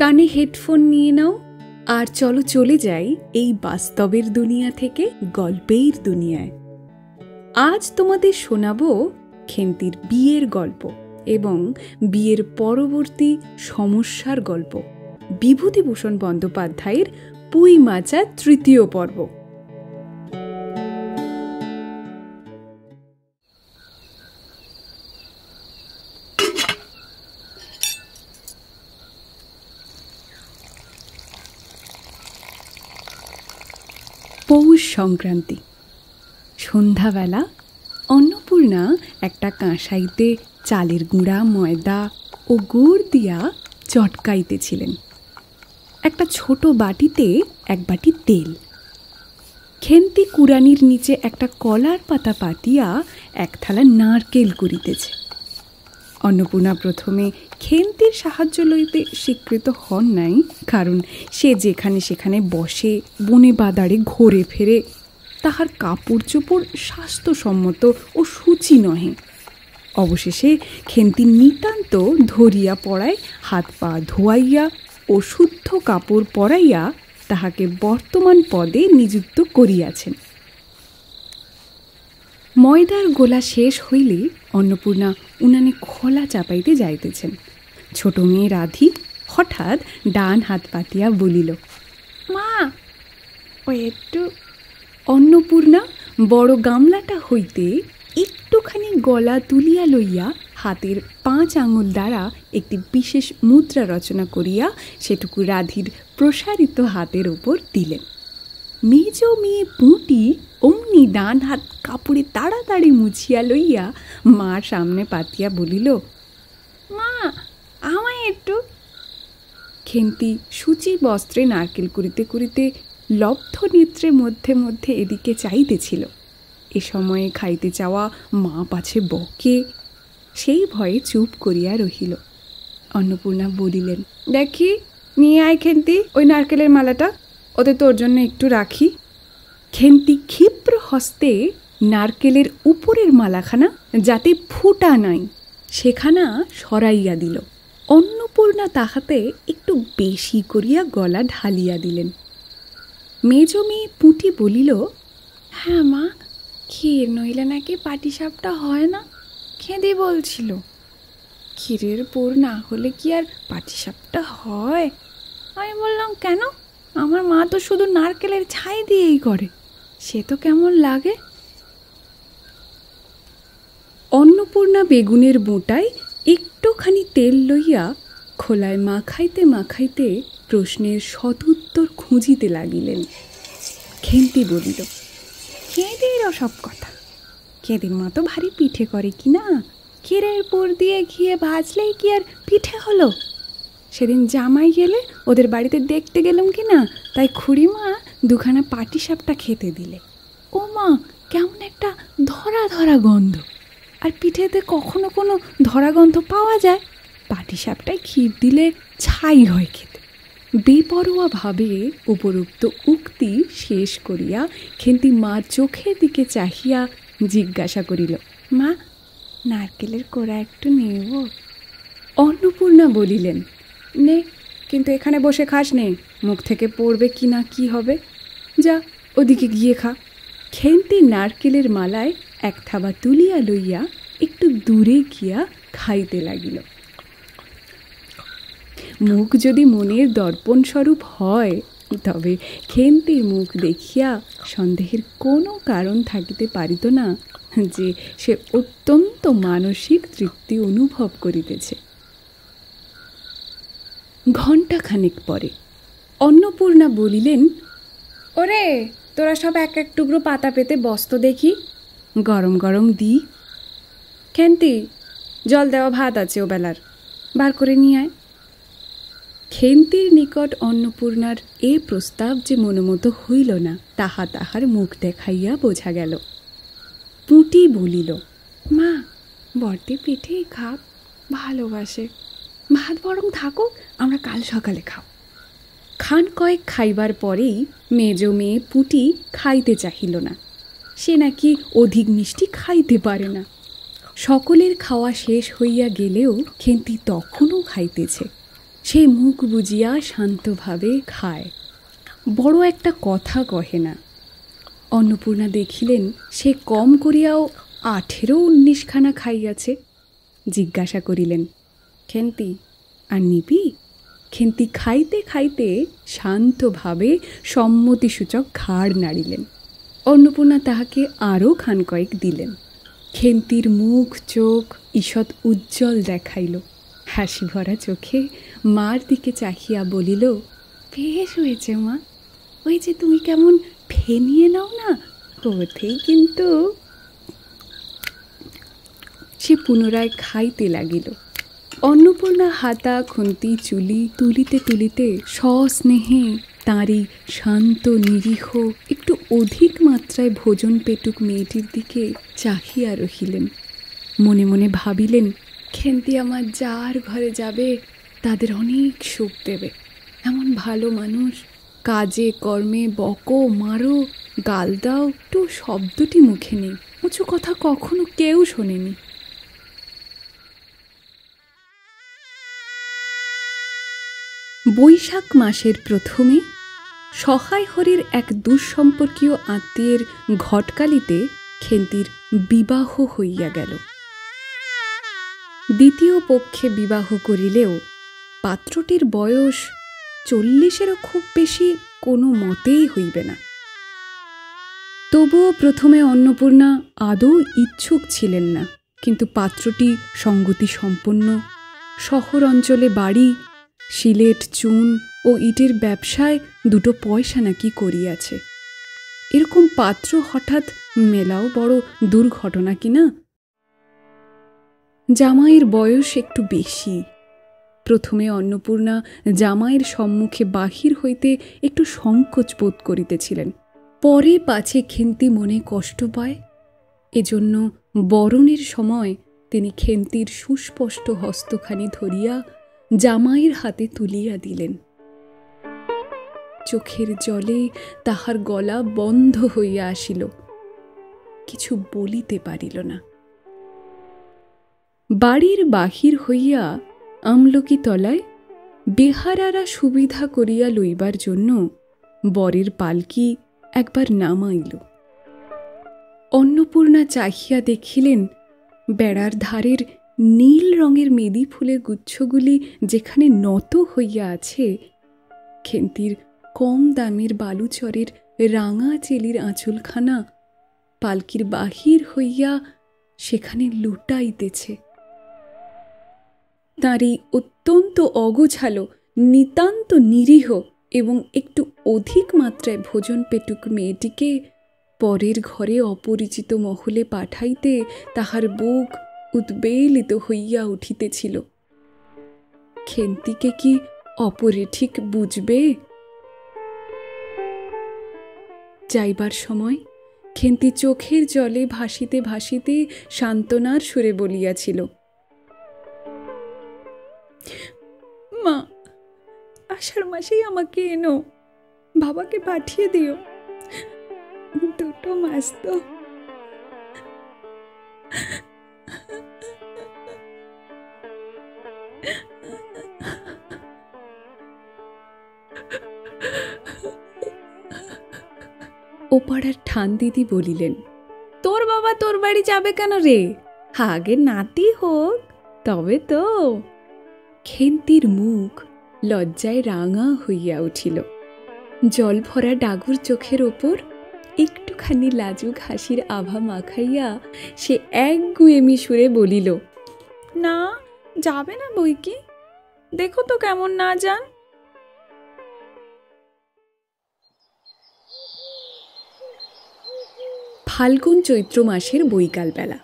কানে হেডফোন নিয়ে নাও আর চলো চলে যাই এই বাস্তবের দুনিয়া থেকে গল্পের দুনিয়ায়। আজ তোমাদের শোনাবো খেন্তির বিয়ের গল্প এবং বিয়ের পরবর্তী সমস্যার গল্প। বিভূতিভূষণ বন্দ্যোপাধ্যায়ের পুঁই মাচা তৃতীয় পর্ব। পৌষ সংক্রান্তি। সন্ধ্যাবেলা অন্নপূর্ণা একটা কাঁসাইতে চালের গুঁড়া, ময়দা ও গুড় দিয়া চটকাইতেছিলেন। একটা ছোট বাটিতে এক বাটি তেল। খেন্তি কুড়ানির নিচে একটা কলার পাতা পাতিয়া এক থালা নারকেল করিতেছে। অন্নপূর্ণা প্রথমে খেন্তির সাহায্য লইতে স্বীকৃত হন নাই, কারণ সে যেখানে সেখানে বসে, বনে বাদারে ঘোরে ফেরে, তাহার কাপড় চোপড় স্বাস্থ্যসম্মত ও সূচি নহে। অবশেষে খেন্তি নিতান্ত ধরিয়া পড়ায় হাত পা ধোয়াইয়া ও শুদ্ধ কাপড় পরাইয়া তাহাকে বর্তমান পদে নিযুক্ত করিয়াছেন। ময়দার গোলা শেষ হইলে অন্নপূর্ণা উনানে খোলা চাপাইতে যাইতেছেন। ছোট মেয়ে রাধি হঠাৎ ডান হাত পাতিয়া বলিল, মা ও একটু। অন্নপূর্ণা বড় গামলাটা হইতে একটুখানি গলা তুলিয়া লইয়া হাতের 5 আঙুল দ্বারা একটি বিশেষ মুদ্রা রচনা করিয়া সেটুকু রাধির প্রসারিত হাতের উপর দিলেন। মেজ মেয়ে পুঁটি অমনি ডান হাত কাপড়ে তাড়াতাড়ি মুছিয়া লইয়া মার সামনে পাতিয়া বলিল, মা আমায় একটু। খেন্তি সূচি বস্ত্রে নারকেল করিতে করিতে লব্ধ নেত্রে মধ্যে মধ্যে এদিকে চাইতেছিল। এ সময়ে খাইতে চাওয়া মা পাছে বকে, সেই ভয়ে চুপ করিয়া রহিল। অন্নপূর্ণা বলিলেন, দেখি নিয়ে আয় খেন্তি ওই নারকেলের মালাটা, ওতে তোর জন্য একটু রাখি। খেন্তি ক্ষিপ্র হস্তে নারকেলের উপরের মালাখানা, যাতে ফুটা নাই, সেখানা সরাইয়া দিল। অন্নপূর্ণা তাহাতে একটু বেশি করিয়া গলা ঢালিয়া দিলেন। মেজ মেয়ে পুঁটি বলিল, হ্যাঁ মা, ক্ষীর নইলে নাকি পাটিসাপটা হয় না, খেঁদে বলছিল। ক্ষীরের পুর না হলে কি আর পাটিসাপটা হয়? আমি বললাম, কেন? আমার মা তো শুধু নারকেলের ছাই দিয়েই করে, সে তো কেমন লাগে। অন্নপূর্ণা বেগুনের বোঁটায় একটুখানি তেল লইয়া খোলায় মাখাইতে মাখাইতে প্রশ্নের সদুত্তর খুঁজিতে লাগিলেন। খেন্তি বলিল, খেঁদেরও সব কথা। খেঁদের মা তো ভারী পিঠে করে কি না, ক্ষীরের পুর দিয়ে ঘিয়ে ভাজলেই কি আর পিঠে হলো? সেদিন জামাই গেলে ওদের বাড়িতে দেখতে গেলাম কি না, তাই খুড়িমা 2খানা পাটিসাপটা খেতে দিলে। ও মা, কেমন একটা ধরা ধরা গন্ধ। আর পিঠেতে কখনো কোনো ধরা গন্ধ পাওয়া যায়? পাটিসাপটায় ক্ষীর দিলে ছাই হয় খেতে। বেপরোয়া ভাবে উপরোক্ত উক্তি শেষ করিয়া খেন্তি মার চোখের দিকে চাহিয়া জিজ্ঞাসা করিল, মা নারকেলের কোড়া একটু নেব? অন্নপূর্ণা বলিলেন, নে, কিন্তু এখানে বসে খাস নে, মুখ থেকে পড়বে কি না কি হবে, যা ওদিকে গিয়ে খা। খেন্তি নারকেলের মালায় এক থাবা তুলিয়া লইয়া একটু দূরে গিয়া খাইতে লাগিল। মুখ যদি মনের দর্পণ স্বরূপ হয়, তবে খেন্তির মুখ দেখিয়া সন্দেহের কোনো কারণ থাকিতে পারিত না যে সে অত্যন্ত মানসিক তৃপ্তি অনুভব করিতেছে। ঘণ্টাখানেক পরে অন্নপূর্ণা বলিলেন, ওরে তোরা সব এক এক টুকরো পাতা পেতে বস্ত দেখি, গরম গরম দি। খেন্তি, জল দেওয়া ভাত আছে ও বেলার, বার করে নিয়ে আয়। খেন্তির নিকট অন্নপূর্ণার এ প্রস্তাব যে মনোমত হইল না, তাহা তাহার মুখ দেখাইয়া বোঝা গেল। পুঁটি বলিল, মা বর্দি পিঠেই খাক, ভালোবাসে, ভাত বরং থাকুক, আমরা কাল সকালে খাও। খান কয়েক খাইবার পরেই মেজ মেয়ে পুঁটি খাইতে চাহিল না। সে নাকি অধিক মিষ্টি খাইতে পারে না। সকলের খাওয়া শেষ হইয়া গেলেও খেন্তি তখনও খাইতেছে। সে মুখ বুজিয়া শান্তভাবে খায়, বড় একটা কথা কহে না। অন্নপূর্ণা দেখিলেন সে কম করিয়াও 18-19খানা খাইয়াছে। জিজ্ঞাসা করিলেন, খেন্তি আর নিবি? খেন্তি খাইতে খাইতে শান্তভাবে সম্মতিসূচক ঘাড় নাড়িলেন। অন্নপূর্ণা তাহাকে আরও খান কয়েক দিলেন। খেন্তির মুখ চোখ ঈষৎ উজ্জ্বল দেখাইল। হাসি ভরা চোখে মার দিকে চাহিয়া বলিল, বেশ হয়েছে মা, ওই যে তুমি কেমন ফেনিয়ে নাও না, ওতেই কিন্তু। সে পুনরায় খাইতে লাগিল। অন্নপূর্ণা হাতা খুন্তি চুলি তুলিতে তুলিতে সস্নেহে তাঁরই শান্ত নিরীহ একটু অধিক মাত্রায় ভোজন পেটুক মেয়েটির দিকে চাহিয়া রহিলেন। মনে মনে ভাবিলেন, খেন্তি আমার যার ঘরে যাবে তাদের অনেক সুখ দেবে। এমন ভালো মানুষ, কাজে কর্মে বকো মারো গাল দাও, তো শব্দটি মুখে নেই, উঁচু কথা কখনো কেউ শোনেনি। বৈশাখ মাসের প্রথমে সহায় হরির এক দুঃসম্পর্কীয় আত্মীয়ের ঘটকালিতে খেন্তির বিবাহ হইয়া গেল। দ্বিতীয় পক্ষে বিবাহ করিলেও পাত্রটির বয়স 40-এরও খুব বেশি কোনো মতেই হইবে না। তবুও প্রথমে অন্নপূর্ণা আদৌ ইচ্ছুক ছিলেন না, কিন্তু পাত্রটি সঙ্গতি সম্পন্ন, শহর অঞ্চলে বাড়ি, সিলেট চুন ও ইটের ব্যবসায় 2 পয়সা নাকি করিয়াছে। এরকম পাত্র হঠাৎ মেলাও বড় দুর্ঘটনা কিনা। জামাইয়ের বয়স একটু বেশি। প্রথমে অন্নপূর্ণা জামাইয়ের সম্মুখে বাহির হইতে একটু সংকোচ বোধ করিতেছিলেন। পরে পাছে খেন্তি মনে কষ্ট পায়, এজন্য বরণের সময় তিনি খেন্তির সুস্পষ্ট হস্তখানি ধরিয়া জামাইয়ের হাতে তুলিয়া দিলেন। চোখের জলে তাহার গলা বন্ধ হইয়া আসিল, কিছু বলিতে পারিল না। বাড়ির বাহির হইয়া আমলকি তলায় বেহারারা সুবিধা করিয়া লইবার জন্য বরের পালকি একবার নামাইল। অন্নপূর্ণা চাহিয়া দেখিলেন বেড়ার ধারের নীল রঙের মেদি ফুলের গুচ্ছগুলি যেখানে নত হইয়া আছে, খেন্তির কম দামের বালুচরের রাঙা চেলির আঁচলখানা পালকির বাহির হইয়া সেখানে লুটাইতেছে। তাঁরই অত্যন্ত অগোছালো, নিতান্ত নিরীহ এবং একটু অধিক মাত্রায় ভোজন পেটুক মেয়েটিকে পরের ঘরে অপরিচিত মহলে পাঠাইতে তাহার বুক উদ্বেলিত হইয়া উঠিতেছিল। খেন্তিকে কি অপরে ঠিক বুঝবে? যাইবার সময় খেন্তি চোখের জলে ভাসিতে ভাসিতে সান্ত্বনার সুরে বলিয়াছিল, মা, আষাঢ় মাসেই আমাকে এনো, বাবাকে পাঠিয়ে দিও, 2 মাস তো। ও পাড়ার ঠান দিদি বলিলেন, তোর বাবা তোর বাড়ি যাবে কেন রে? আগে নাতি হোক তবে তো। খেন্তির মুখ লজ্জায় রাঙা হইয়া উঠিল। জল ভরা ডাগুর চোখের ওপর একটুখানি লাজুক হাসির আভা মাখাইয়া সে একগুঁয়েমি সুরে বলিল, না, যাবে না বই কি, দেখো তো কেমন না যান। ফাল্গুন চৈত্র মাসের বৈকালবেলা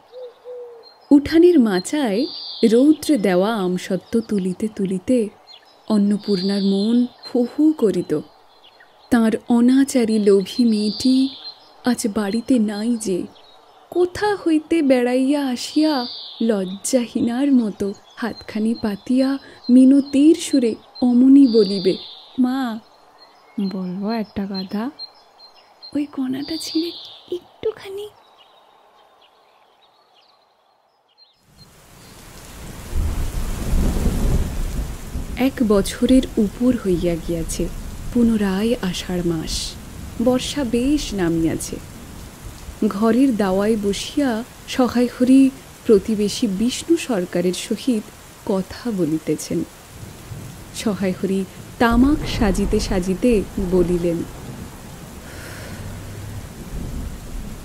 উঠানের মাচায় রৌদ্রে দেওয়া আমসত্ত্ব তুলিতে তুলিতে অন্নপূর্ণার মন হু হু করিত। তাঁর অনাচারী লোভী মেয়েটি আজ বাড়িতে নাই যে, কোথা হইতে বেড়াইয়া আসিয়া লজ্জাহীনার মতো হাতখানি পাতিয়া মিনতির সুরে অমনি বলিবে, মা, বলবো একটা কথা, ওই কোণাটা ছিঁড়ে একটুখানি। 1 বছরের উপর হইয়া গিয়াছে। পুনরায় আষাঢ় মাস, বর্ষা বেশ নামিয়াছে। ঘরের দাওয়ায় বসিয়া সহায় হরি প্রতিবেশী বিষ্ণু সরকারের সহিত কথা বলিতেছেন। সহায় হরি তামাক সাজিতে সাজিতে বলিলেন,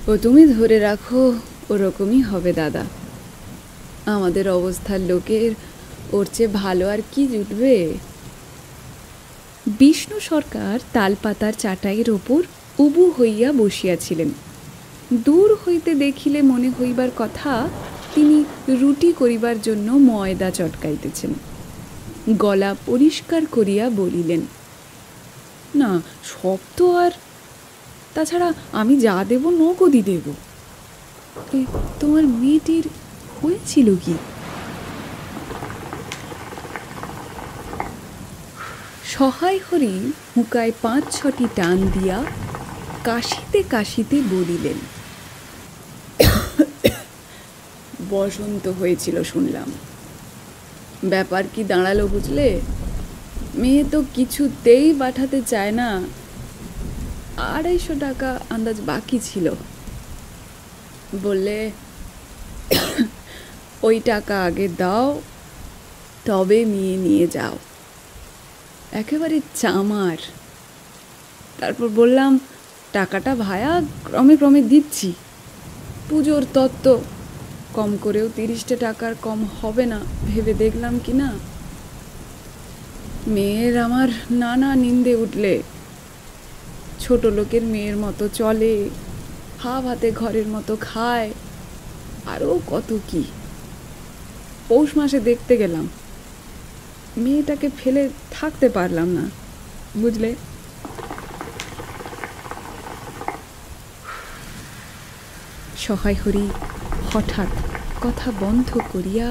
ও তুমি ধরে রাখো, ওরকমই হবে দাদা। আমাদের অবস্থার লোকের ওর চেয়ে ভালো আর কি জুটবে? বিষ্ণু সরকার তালপাতার চাটাইয়ের ওপর উবু হইয়া বসিয়াছিলেন। দূর হইতে দেখিলে মনে হইবার কথা তিনি রুটি করিবার জন্য ময়দা চটকাইতেছেন। গলা পরিষ্কার করিয়া বলিলেন, না সব তো আর, তাছাড়া আমি যা দেব নগদই দেব। তোমার মেয়েটির হয়েছিল কি? সহায় হরি হুঁকায় 5-6টি টান দিয়া কাশিতে কাশিতে বলিলেন, বসন্ত হয়েছিল শুনলাম। ব্যাপার কি দাঁড়ালো বুঝলে? মেয়ে তো কিছুতেই পাঠাতে চায় না। 250 টাকা আন্দাজ বাকি ছিল। বললে ওই টাকা আগে দাও, তবে মেয়ে নিয়ে যাও। একেবারে চামার। তারপর বললাম, টাকাটা ভায়া ক্রমে ক্রমে দিচ্ছি। পুজোর তত্ত্ব, কম করেও 30 টাকার কম হবে না ভেবে দেখলাম কি না। মেয়ের আমার নানা নিন্দে উঠলে। ছোট লোকের মেয়ের মতো চলে, হাত হাতে ঘরের মতো খায়, আরও কত কি। পৌষ মাসে দেখতে গেলাম, মেয়েটাকে ফেলে থাকতে পারলাম না, বুঝলে। সহায় হরি হঠাৎ কথা বন্ধ করিয়া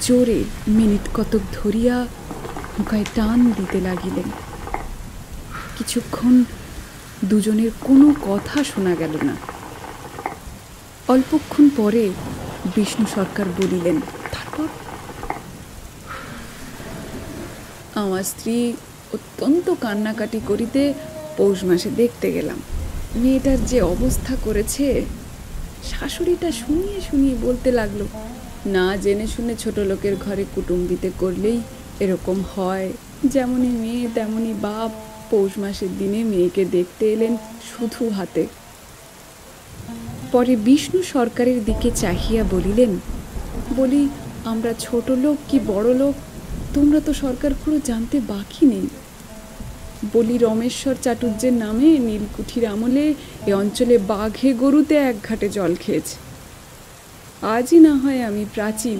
জোরে মিনিট কতক ধরিয়া হুঁকায় টান দিতে লাগিলেন। কিছুক্ষণ দুজনের কোনো কথা শোনা গেল না। অল্পক্ষণ পরে বিষ্ণু সরকার বলিলেন, তারপর আমার স্ত্রী অত্যন্ত কান্নাকাটি করিতে পৌষ মাসে দেখতে গেলাম। মেয়েটার যে অবস্থা করেছে, শাশুড়িটা শুনিয়ে শুনিয়ে বলতে লাগলো, না জেনে শুনে ছোট লোকের ঘরে কুটুম্বিতে করলেই এরকম হয়। যেমনই মেয়ে তেমনই বাপ। পৌষ মাসের দিনে মেয়েকে দেখতে এলেন শুধু হাতে। পরে বিষ্ণু সরকারের দিকে চাহিয়া বলিলেন, বলি আমরা ছোট লোক কি বড় লোক তোমরা তো সরকার পুরো জানতে বাকি নেই। বলি রমেশ্বর চাটুর্যের নামে নীলকুঠির আমলে এ অঞ্চলে বাঘে গরুতে 1 ঘাটে জল খেয়েছে। আজই না হয় আমি প্রাচীন।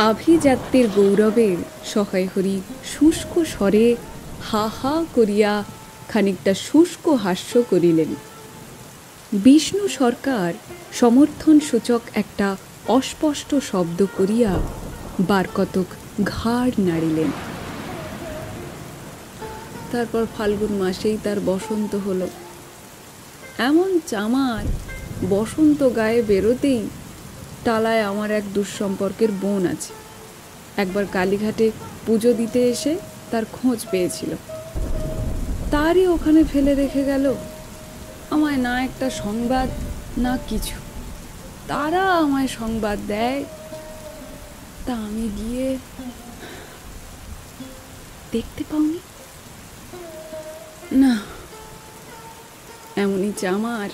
আভিজাত্যের গৌরবে সহায় হরি শুষ্ক স্বরে হা হা করিয়া খানিকটা শুষ্ক হাস্য করিলেন। বিষ্ণু সরকার সমর্থন সূচক একটা অস্পষ্ট শব্দ করিয়া বার কতক ঘাড় নাড়িলেন। তারপর ফাল্গুন মাসেই তার বসন্ত হলো। এমন চামার, বসন্ত গায়ে বেরোতেই টালায় আমার এক দুঃসম্পর্কের বোন আছে। একবার কালীঘাটে পুজো দিতে এসে তার খোঁজ পেয়েছিল, তারই ওখানে ফেলে রেখে গেল। আমায় না একটা সংবাদ না কিছু। তারা আমায় সংবাদ দেয়, তা আমি গিয়ে দেখতে পাওনি। না, এমনই চামার।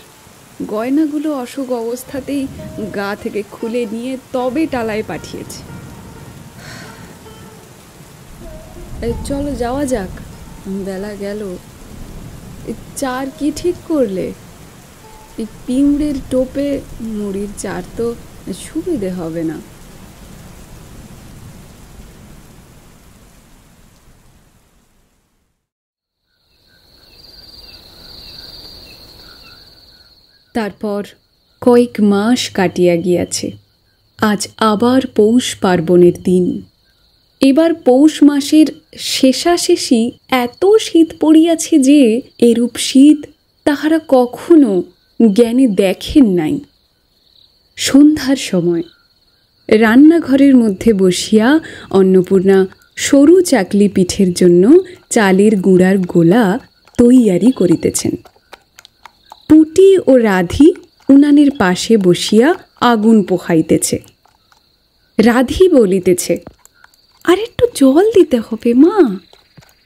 গয়নাগুলো অশোক অবস্থাতেই গা থেকে খুলে নিয়ে তবে টালায় পাঠিয়েছে। চলো যাওয়া যাক, বেলা গেল। চার কি ঠিক করলে? এই পিঁমড়ের টোপে মুড়ির চার তো সুবিধে হবে না। তারপর কয়েক মাস কাটিয়া গিয়াছে। আজ আবার পৌষ পার্বণের দিন। এবার পৌষ মাসের শেষাশেষি এত শীত পড়িয়াছে যে এরূপ শীত তাহারা কখনো জ্ঞানে দেখেন নাই। সন্ধ্যার সময় রান্নাঘরের মধ্যে বসিয়া অন্নপূর্ণা সরু চাকলি পিঠের জন্য চালের গুঁড়ার গোলা তৈয়ারি করিতেছেন। পুটি ও রাধি উনানের পাশে বসিয়া আগুন পোহাইতেছে। রাধি বলিতেছে, আর একটু জল দিতে হবে মা,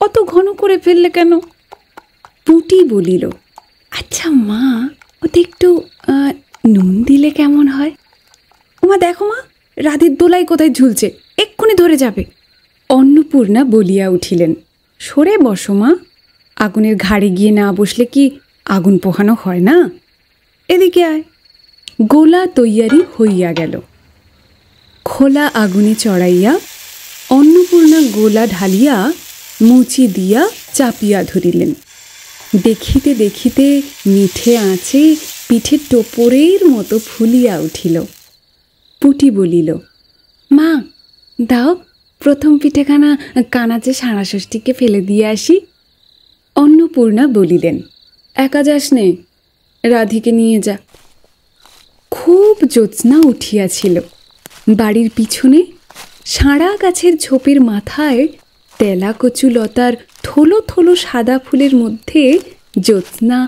অত ঘন করে ফেললে কেন? পুটি বলিল, আচ্ছা মা, ওতে একটু নুন দিলে কেমন হয়? ওমা দেখো মা, রাধির দোলাই কোথায় ঝুলছে, এক্ষুনি ধরে যাবে। অন্নপূর্ণা বলিয়া উঠিলেন, সরে বসো মা, আগুনের ঘাড়ে গিয়ে না বসলে কি আগুন পোহানো হয় না? এদিকে আয়। গোলা তৈয়ারি হইয়া গেল। খোলা আগুনে চড়াইয়া অন্নপূর্ণা গোলা ঢালিয়া মুচি দিয়া চাপিয়া ধরিলেন। দেখিতে দেখিতে মিঠে আঁচে পিঠে টোপরের মতো ফুলিয়া উঠিল। পুটি বলিল, মা দাও, প্রথম পিঠেখানা কানাচে সাঁড়াষষ্ঠীকে ফেলে দিয়ে আসি। অন্নপূর্ণা বলিলেন, একা যাস নে, রাধিকে নিয়ে যা। খুব জ্যোৎস্না উঠিয়াছিল। বাড়ির পিছনে সাঁড়া গাছের ঝোপের মাথায় তেলাকচু লতার থলো থলো সাদা ফুলের মধ্যে জ্যোৎস্না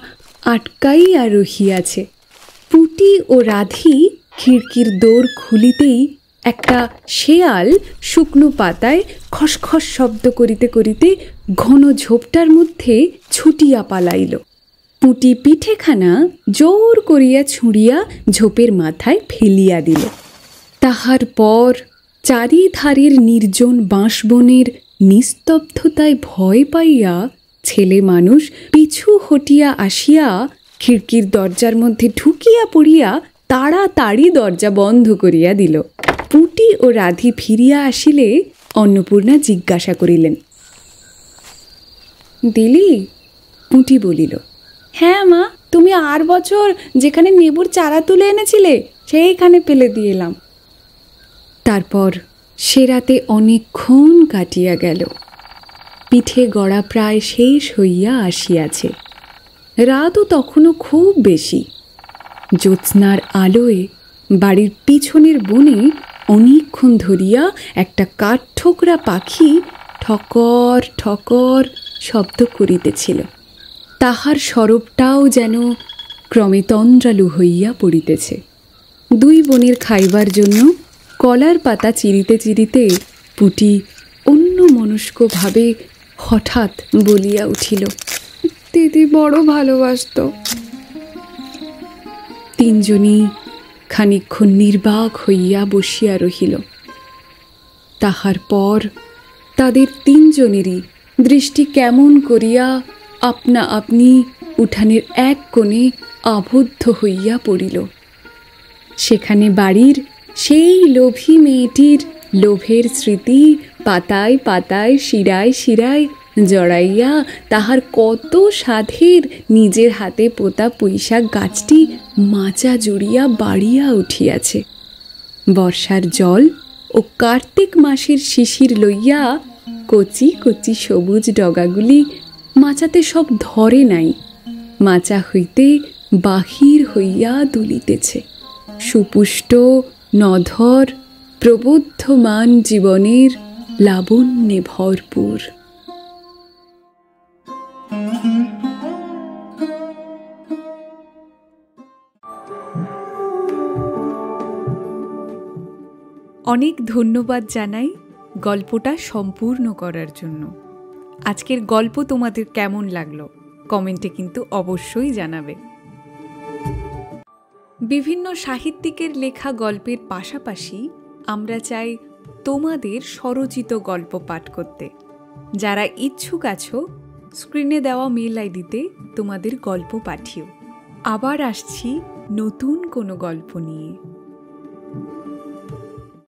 আটকাইয়া রহিয়াছে। পুটি ও রাধি খিড়কির দোর খুলিতেই একটা শেয়াল শুকনো পাতায় খসখস শব্দ করিতে করিতে ঘন ঝোপটার মধ্যে ছুটিয়া পালাইল। পুটি পিঠেখানা জোর করিয়া ছুঁড়িয়া ঝোপের মাথায় ফেলিয়া দিল। তাহার পর চারিধারের নির্জন বাঁশবনের নিস্তব্ধতায় ভয় পাইয়া ছেলে মানুষ পিছু হটিয়া আসিয়া খিড়কির দরজার মধ্যে ঢুকিয়া পড়িয়া তাড়াতাড়ি দরজা বন্ধ করিয়া দিল। পুটি ও রাধি ফিরিয়া আসিলে অন্নপূর্ণা জিজ্ঞাসা করিলেন, দিলি? পুটি বলিল, হ্যাঁ মা, তুমি আর বছর যেখানে নেবুর চারা তুলে এনেছিলে সেইখানে ফেলে দিয়ে এলাম। তারপর সে রাতে অনেকক্ষণ কাটিয়া গেল। পিঠে গড়া প্রায় শেষ হইয়া আসিয়াছে। রাতও তখনও খুব বেশি। জ্যোৎস্নার আলোয় বাড়ির পিছনের বনে অনেকক্ষণ ধরিয়া একটা কাঠঠোকরা পাখি ঠকর ঠকর শব্দ করিতেছিল। তাহার সরবটাও যেন ক্রমে তন্দ্রালু হইয়া পড়িতেছে। দুই বোনের খাইবার জন্য কলার পাতা চিরিতে চিরিতে পুটি অন্যমনস্কভাবে হঠাৎ বলিয়া উঠিল, দিদি বড় ভালোবাসত। তিনজনই খানিকক্ষণ নির্বাক হইয়া বসিয়া রহিল। তাহার পর তাদের তিনজনেরই দৃষ্টি কেমন করিয়া আপনা আপনি উঠানের এক কোণে আবদ্ধ হইয়া পড়িল। সেখানে বাড়ির সেই লোভী মেয়েটির লোভের স্মৃতি পাতায় পাতায় শিরায় শিরায় জড়াইয়া তাহার কত সাধের নিজের হাতে পোতা পুঁইশাক গাছটি মাচা জুড়িয়া বাড়িয়া উঠিয়াছে। বর্ষার জল ও কার্তিক মাসের শিশির লইয়া কচি কচি সবুজ ডগাগুলি মাচাতে সব ধরে নাই, মাচা হইতে বাহির হইয়া দুলিতেছে। সুপুষ্ট নধর প্রবুদ্ধমান জীবনের লাবণ্যে ভরপুর। অনেক ধন্যবাদ জানাই গল্পটা সম্পূর্ণ করার জন্য। আজকের গল্প তোমাদের কেমন লাগলো কমেন্টে কিন্তু অবশ্যই জানাবে। বিভিন্ন সাহিত্যিকের লেখা গল্পের পাশাপাশি আমরা চাই তোমাদের স্বরচিত গল্প পাঠ করতে। যারা ইচ্ছুক আছো স্ক্রিনে দেওয়া মেল আইডিতে তোমাদের গল্প পাঠিও। আবার আসছি নতুন কোনো গল্প নিয়ে।